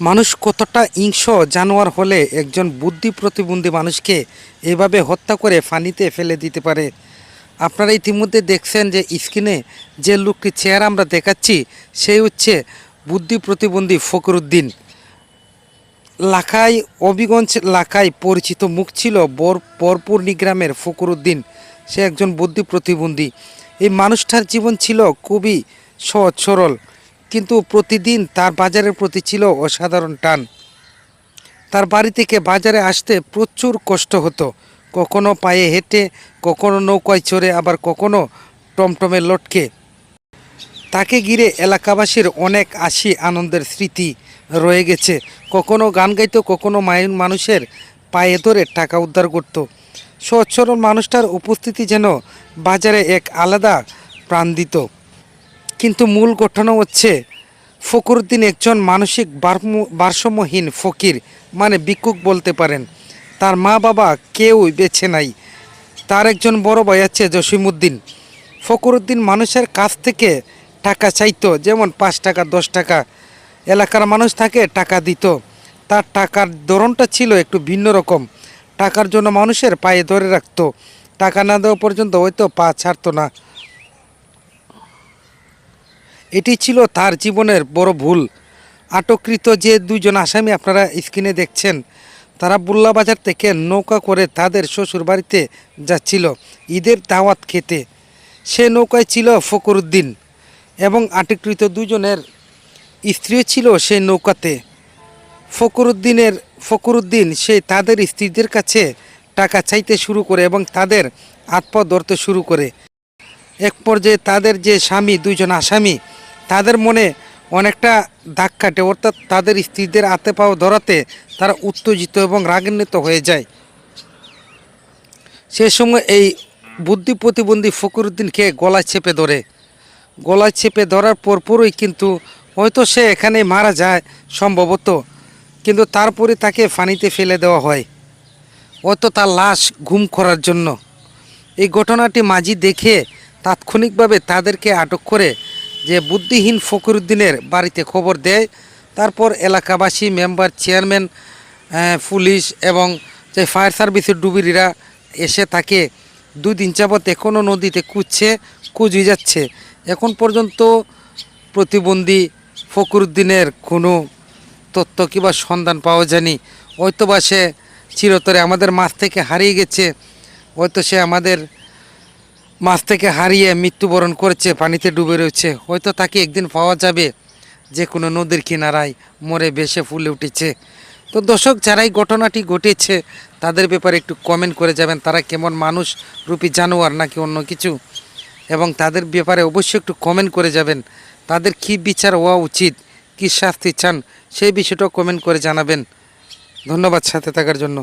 মানুষ কতটা হিংস্র জানোয়ার হলে একজন বুদ্ধি প্রতিবন্ধী মানুষকে এভাবে হত্যা করে পানিতে ফেলে দিতে পারে। আপনারা ইতিমধ্যে দেখছেন যে স্ক্রিনে যে লোকটির চেহারা আমরা দেখাচ্ছি সেই হচ্ছে বুদ্ধি প্রতিবন্ধী ফকরুদ্দিন। লাখাই অবিগঞ্জ লাখাই পরিচিত মুখ ছিল বরপুরনি গ্রামের ফকরুদ্দিন। সে একজন বুদ্ধি প্রতিবন্ধী। এই মানুষটার জীবন ছিল খুবই সহজ সরল, কিন্তু প্রতিদিন তার বাজারের প্রতি ছিল অসাধারণ টান। তার বাড়ি থেকে বাজারে আসতে প্রচুর কষ্ট হতো, কখনো পায়ে হেঁটে, কখনো নৌকায় চড়ে, আবার কখনো টমটমে লটকে। তাকে ঘিরে এলাকাবাসীর অনেক আনন্দের স্মৃতি রয়ে গেছে। কখনো গান গাইতো, কখনো মায়ুন মানুষের পায়ে ধরে টাকা উদ্ধার করত। সহজ সরল মানুষটার উপস্থিতি যেন বাজারে এক আলাদা প্রাণ দিত। কিন্তু মূল ঘটনা হচ্ছে ফকরুদ্দিন একজন মানসিক ভারসাম্যহীন ফকির, মানে ভিক্ষুক বলতে পারেন। তার মা বাবা কেউই বেছে নাই। তার একজন বড় ভাই আছে জসিমউদ্দিন। ফকরুদ্দিন মানুষের কাছ থেকে টাকা চাইতো, যেমন 5 টাকা 10 টাকা। এলাকার মানুষ তাকে টাকা দিত। তার টাকার ধরনটা ছিল একটু ভিন্ন রকম। টাকার জন্য মানুষের পায়ে ধরে রাখতো, টাকা না দেওয়া পর্যন্ত হয়তো পা ছাড়তো না। এটি ছিল তার জীবনের বড় ভুল। আটককৃত যে 2জন আসামি আপনারা স্ক্রিনে দেখছেন, তারা বুল্লা বাজার থেকে নৌকা করে তাদের শ্বশুর বাড়িতে যাচ্ছিল ঈদের দাওয়াত খেতে। সে নৌকায় ছিল ফকরুদ্দিন এবং আটককৃত 2জনের স্ত্রীও ছিল সেই নৌকাতে। ফকরুদ্দিন সে তাদের স্ত্রীদের কাছে টাকা চাইতে শুরু করে এবং তাদের হাত পা ধরতে শুরু করে। এক পর্যায়ে তাদের যে স্বামী, 2জন আসামি, তাদের মনে অনেকটা দাগ কাটে, অর্থাৎ তাদের স্ত্রীদের হাতে পাও ধরাতে তারা উত্তেজিত এবং রাগান্বিত হয়ে যায়। সে সময় এই বুদ্ধি প্রতিবন্ধী ফকরুদ্দিনকে গলায় চেপে ধরার পরপরই কিন্তু হয়তো সে এখানে মারা যায় সম্ভবত, কিন্তু তারপরে তাকে পানিতে ফেলে দেওয়া হয়, হয়তো তার লাশ গুম করার জন্য। এই ঘটনাটি মাঝি দেখে তাৎক্ষণিকভাবে তাদেরকে আটক করে যে বুদ্ধিহীন ফকরুদ্দিনের বাড়িতে খবর দেয়। তারপর এলাকাবাসী, মেম্বার, চেয়ারম্যান, পুলিশ এবং যে ফায়ার সার্ভিসের ডুবুরিরা এসে তাকে 2 দিন যাবৎ এখনও নদীতে খুঁজে যাচ্ছে। এখন পর্যন্ত প্রতিবন্ধী ফকরুদ্দিনের কোনো তথ্য কিংবা সন্ধান পাওয়া যায়নি। হয়তো বা সে চিরতরে আমাদের মাছ থেকে হারিয়ে গেছে, হয়তো সে আমাদের মাছ থেকে হারিয়ে মৃত্যুবরণ করেছে, পানিতে ডুবে রয়েছে। হয়তো তাকে একদিন পাওয়া যাবে যে কোনো নদীর কিনারায় মরে ভেসে ফুলে উঠেছে। তো দর্শক, যারা এই ঘটনাটি ঘটেছে তাদের ব্যাপারে একটু কমেন্ট করে যাবেন, তারা কেমন মানুষ রূপী জানোয়ার নাকি অন্য কিছু, এবং তাদের ব্যাপারে অবশ্যই একটু কমেন্ট করে যাবেন। তাদের কী বিচার হওয়া উচিত, কী শাস্তি চান, সেই বিষয়টাও কমেন্ট করে জানাবেন। ধন্যবাদ সাথে থাকার জন্য।